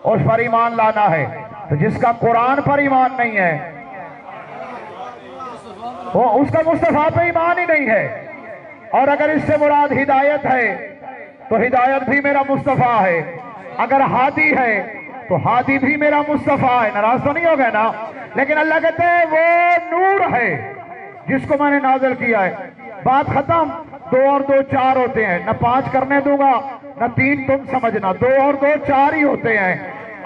اس پر ایمان لانا ہے۔ تو جس کا قرآن پر ایمان نہیں ہے وہ اس کا مصطفیٰ پہ ایمان ہی نہیں ہے۔ اور اگر اس سے مراد ہدایت ہے تو ہدایت بھی میرا مصطفیٰ ہے، اگر ہادی ہے تو ہادی بھی میرا مصطفیٰ ہے، ناراض تو نہیں ہو گئے نا؟ لیکن اللہ کہتے ہیں وہ نور ہے جس کو میں نے نازل کیا ہے۔ بات ختم۔ 2 اور 2 4 ہوتے ہیں، نہ 5 کرنے دوں گا نہ 3 تم سمجھنا، 2 اور 2 4 ہی ہوتے ہیں۔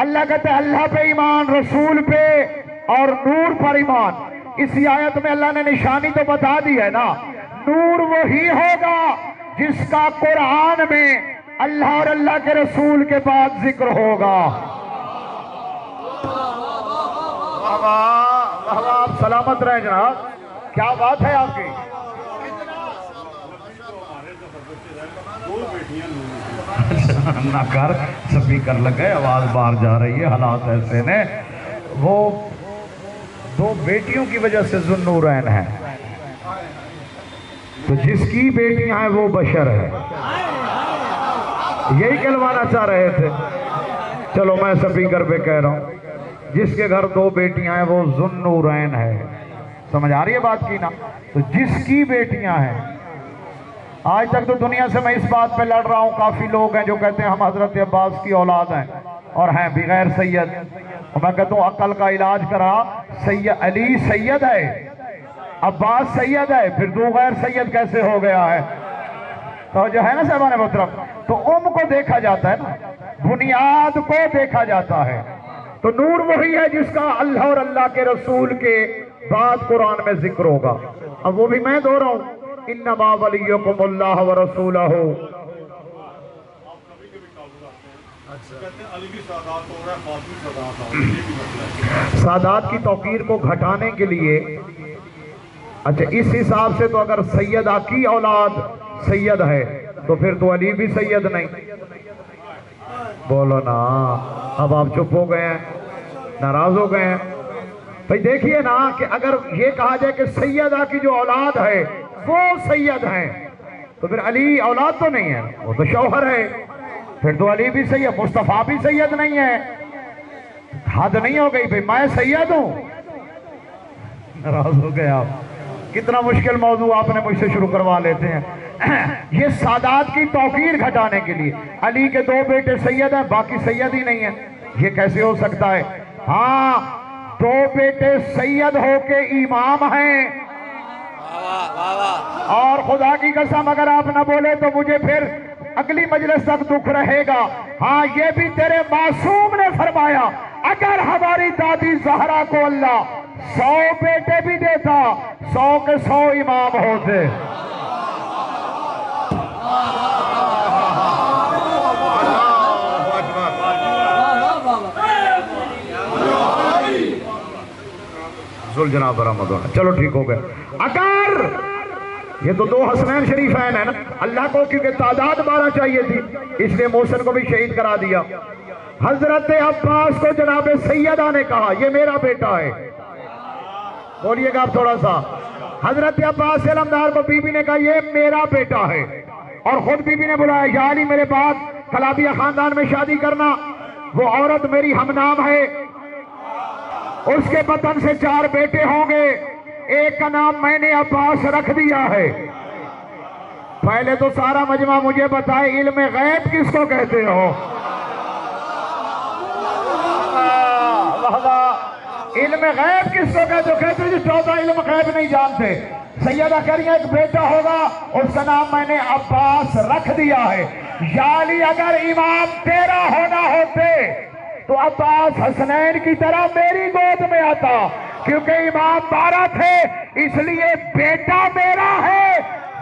اللہ کہتے ہیں اللہ پہ ایمان، رسول پہ اور نور پر ایمان۔ اسی آیت میں اللہ نے نشانی تو بتا دی ہے نا، نور وہی ہوگا جس کا قرآن میں اللہ اور اللہ کے رسول کے بعد ذکر ہوگا۔ آپ سلامت رہیں جناب، کیا بات ہے آپ کی؟ نہ کر سپیکر لگے، آواز باہر جا رہی ہے، حالات ایسے نے۔ وہ 2 بیٹیوں کی وجہ سے ذوالنورین ہیں، تو جس کی بیٹیاں ہیں وہ بشر ہے، یہی کہلوانا چاہ رہے تھے۔ چلو میں سپیکر پہ کہہ رہا ہوں، جس کے گھر 2 بیٹیاں ہیں وہ ذوالنورین ہے۔ سمجھ آ رہی ہے بات کی نا؟ تو جس کی بیٹیاں ہیں، آج تک تو دنیا سے میں اس بات پہ لڑ رہا ہوں، کافی لوگ ہیں جو کہتے ہیں ہم حضرت عباس کی اولاد ہیں اور ہیں بغیر سید، اور میں کہتا ہوں عقل کا علاج کرا، علی سید ہے، عباس سید ہے، پھر 2 غیر سید کیسے ہو گیا ہے؟ تو جو ہے نا صاحبان محترم، تو کو دیکھا جاتا ہے نا، بنیاد کو دیکھا جاتا ہے۔ تو نور وہی ہے جس کا اللہ اور اللہ کے رسول کے بعد قرآن میں ذکر ہوگا۔ اب وہ بھی میں دو رہا ہوں، انما ولیکم اللہ ورسولہ۔ سادات کی توقیر کو گھٹانے کے لیے، اچھا اس حساب سے تو اگر سیدہ کی اولاد سید ہے تو پھر تو علی بھی سید نہیں۔ بولو نا، اب آپ چپ ہو گئے ہیں، ناراض ہو گئے ہیں۔ بھئی دیکھیے نا کہ اگر یہ کہا جائے کہ سیدہ کی جو اولاد ہے وہ سید ہیں تو پھر علی اولاد تو نہیں ہے، وہ تو شوہر ہے، پھر تو علی بھی سید، مصطفیٰ بھی سید نہیں ہے۔ حد نہیں ہو گئی؟ بھئی میں سید ہوں؟ ناراض ہو گئے آپ؟ کتنا مشکل موضوع آپ نے مجھ سے شروع کروا لیتے ہیں۔ یہ سادات کی توقیر گھٹانے کے لیے، علی کے 2 بیٹے سید ہیں باقی سید ہی نہیں ہیں، یہ کیسے ہو سکتا ہے؟ ہاں 2 بیٹے سید ہو کے امام ہیں، اور خدا کی قسم اگر آپ نہ بولے تو مجھے پھر اگلی مجلس تک دکھ رہے گا۔ ہاں یہ بھی تیرے معصوم نے فرمایا، اگر ہماری دادی زہرا کو اللہ 100 بیٹے بھی دیتا 100 کے 100 امام ہوتے۔ جناب برآمد ہونا، چلو ٹھیک ہو گئے۔ اگر یہ تو 2 حسنین شریفین ہیں نا، اللہ کو کیونکہ تعداد 12 چاہیے تھی اس لیے محسن کو بھی شہید کرا دیا۔ حضرت عباس کو جناب سیدہ نے کہا یہ میرا بیٹا ہے، بولیے گا آپ تھوڑا سا۔ حضرت عباس علمدار کو بی بی نے کہا یہ میرا بیٹا ہے، اور خود بی بی نے بلایا یا علی میرے بعد کلابیہ خاندان میں شادی کرنا، وہ عورت میری ہم نام ہے، اس کے بطن سے 4 بیٹے ہوں گے، ایک کا نام میں نے عباس رکھ دیا ہے۔ پہلے تو سارا مجمع مجھے بتائے علم غیب کس کو کہتے ہو؟ علم غیب کس کو کہتے ہو؟ کہتے جو 14 علم غیب نہیں جانتے۔ سیدہ کہہ رہی ہے ایک بیٹا ہوگا، اس کا نام میں نے عباس رکھ دیا ہے۔ یا علی اگر امام تیرا ہونا ہوتے تو عباس حسنین کی طرح میری گود میں آتا، کیونکہ امام 12 تھے اس لیے بیٹا میرا ہے،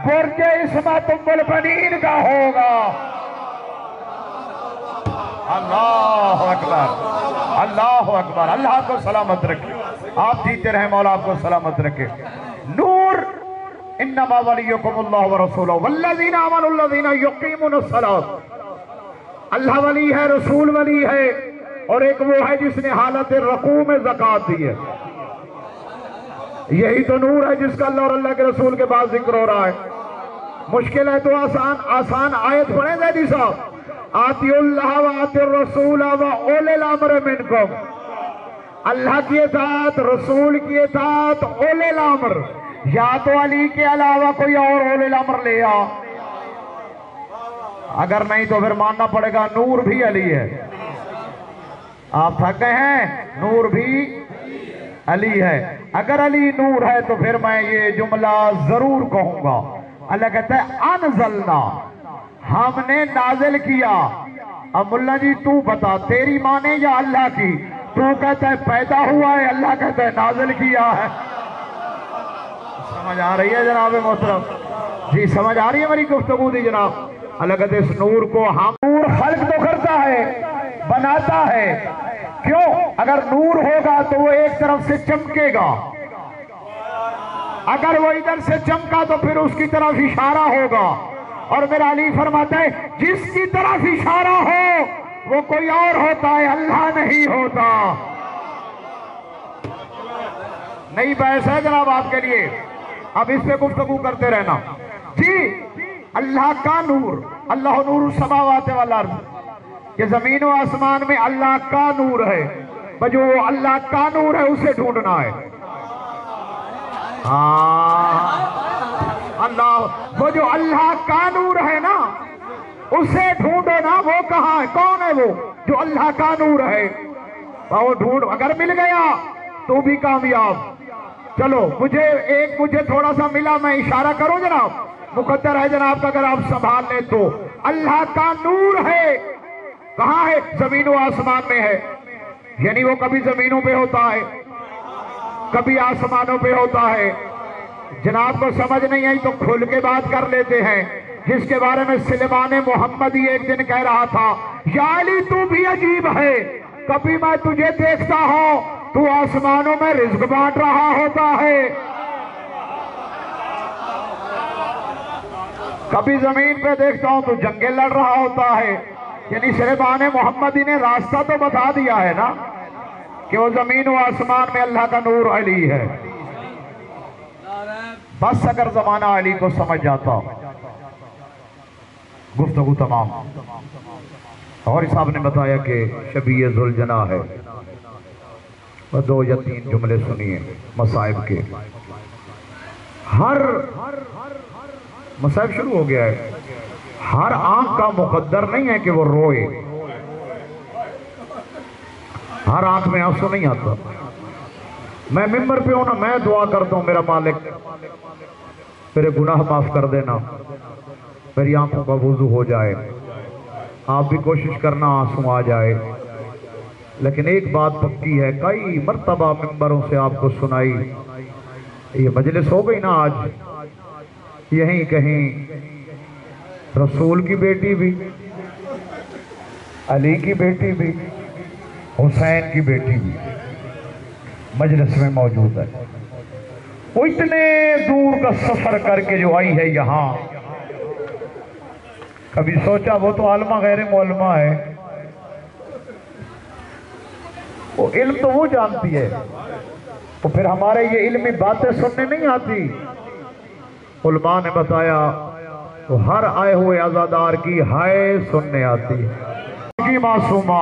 برج عصمت ام البنین کا ہوگا۔ اللہ اکبر، اللہ اکبر، اللہ آپ کو سلامت رکھے، آپ جیتے رہیں، مولا آپ کو سلامت رکھے۔ نور انما ولیکم اللہ ورسولہ والذین آمنوا الذین یقیمون الصلاۃ۔ اللہ ولی ہے، رسول ولی ہے، اور ایک وہ ہے جس نے حالت رکوع میں زکوٰۃ دی ہے۔ یہی تو نور ہے جس کا اللہ اور اللہ کے رسول کے بعد ذکر ہو رہا ہے۔ مشکل ہے تو آسان آیت پڑھیں زیدی صاحب، آتی اللہ و آتی الرسول و اولی الامر منکم۔ اللہ کی اطاعت، رسول کی اطاعت، اولی الامر، یا تو علی کے علاوہ کوئی اور اولی الامر لے آ، اگر نہیں تو پھر ماننا پڑے گا نور بھی علی ہے۔ آپ تھک گئے ہیں؟ نور بھی علی ہے۔ اگر علی نور ہے تو پھر میں یہ جملہ ضرور کہوں گا۔ اللہ کہتا ہے انزلنا، ہم نے نازل کیا۔ اب ملا جی تو بتا، تیری مانے یا اللہ کی؟ تو کہتا ہے پیدا ہوا ہے، اللہ کہتا ہے نازل کیا ہے۔ سمجھ آ رہی ہے جناب محترم؟ جی سمجھ آ رہی ہے میری گفتگو دی جناب؟ اللہ کہتے ہیں اس نور کو ہم، نور خلق تو کرتا ہے، بناتا ہے۔ کیوں؟ اگر نور ہوگا تو وہ ایک طرف سے چمکے گا، اگر وہ ادھر سے چمکا تو پھر اس کی طرف اشارہ ہوگا۔ اور میرا علی فرماتا ہے جس کی طرف اشارہ ہو وہ کوئی اور ہوتا ہے، اللہ نہیں ہوتا۔ نئی بحث ہے جناب آپ کے لیے، اب اس پہ گفتگو کرتے رہنا۔ جی اللہ کا نور، اللہ نور السماوات والارض، یہ زمین و آسمان میں اللہ کا نور ہے۔ جو اللہ کا نور ہے اسے ڈھونڈنا ہے۔ اللہ، وہ جو اللہ کا نور ہے نا اسے ڈھونڈو نا، وہ کہاں ہے؟ کون ہے وہ جو اللہ کا نور ہے؟ وہ ڈھونڈ، اگر مل گیا تو بھی کامیاب۔ چلو مجھے تھوڑا سا ملا، میں اشارہ کروں جناب، مقدر ہے جناب کا، اگر آپ سنبھال لیں تو اللہ کا نور ہے۔ کہاں ہے؟ زمین و آسمان میں ہے، یعنی وہ کبھی زمینوں پہ ہوتا ہے، کبھی آسمانوں پہ ہوتا ہے۔ جناب کو سمجھ نہیں آئی تو کھل کے بات کر لیتے ہیں، جس کے بارے میں سلیمان محمدی ایک دن کہہ رہا تھا، یا علی تو بھی عجیب ہے، کبھی میں تجھے دیکھتا ہوں تو آسمانوں میں رزق بانٹ رہا ہوتا ہے، کبھی زمین پہ دیکھتا ہوں تو جنگیں لڑ رہا ہوتا ہے۔ یعنی سلیمان محمدی نے راستہ تو بتا دیا ہے نا کہ وہ زمین و آسمان میں اللہ کا نور علی ہے۔ بس اگر زمانہ علی کو سمجھ جاتا، گفتگو تمام۔ اور صاحب نے بتایا کہ شبیہ ذوالجناح ہے، اور 2 یا 3 جملے سنیے مصائب کے۔ ہر مصائب شروع ہو گیا ہے، ہر آنکھ کا مقدر نہیں ہے کہ وہ روئے، ہر آنکھ میں آنسو نہیں آتا۔ میں ممبر پہ ہوں نا، میں دعا کرتا ہوں میرا مالک میرے گناہ معاف کر دینا، میری آنکھوں کا وضو ہو جائے۔ آپ بھی کوشش کرنا آنسو آ جائے۔ لیکن ایک بات پکی ہے، کئی مرتبہ ممبروں سے آپ کو سنائی، یہ مجلس ہو گئی نا آج، یہیں کہیں رسول کی بیٹی بھی، علی کی بیٹی بھی، حسین کی بیٹی بھی مجلس میں موجود ہے۔ وہ اتنے دور کا سفر کر کے جو آئی ہے یہاں، کبھی سوچا وہ تو عالمہ غیر معلمہ ہے، وہ علم تو وہ جانتی ہے، تو پھر ہمارے یہ علمی باتیں سننے نہیں آتی۔ علماء نے بتایا تو ہر آئے ہوئے عزادار کی ہائے سننے آتی ہے۔ معصومہ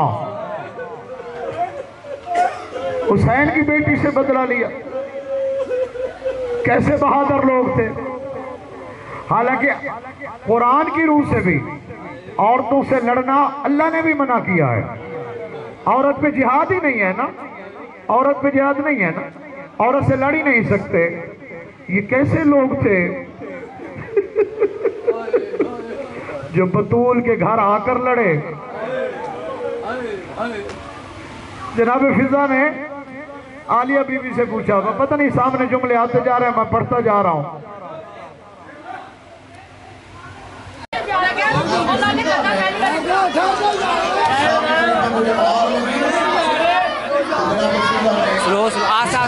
حسین کی بیٹی سے بدلہ لیا، کیسے بہادر لوگ تھے۔ حالانکہ قرآن کی روح سے بھی عورتوں سے لڑنا اللہ نے بھی منع کیا ہے، عورت پہ جہاد ہی نہیں ہے نا، عورت پہ جہاد نہیں ہے نا، عورت سے لڑ ہی نہیں سکتے۔ یہ کیسے لوگ تھے جو بطول کے گھر آ کر لڑے۔ جناب فضا نے عالیہ بی بی سے پوچھا، پتہ نہیں سامنے جملے آتے جا رہے ہیں، میں پڑھتا جا رہا ہوں۔ سلو آسا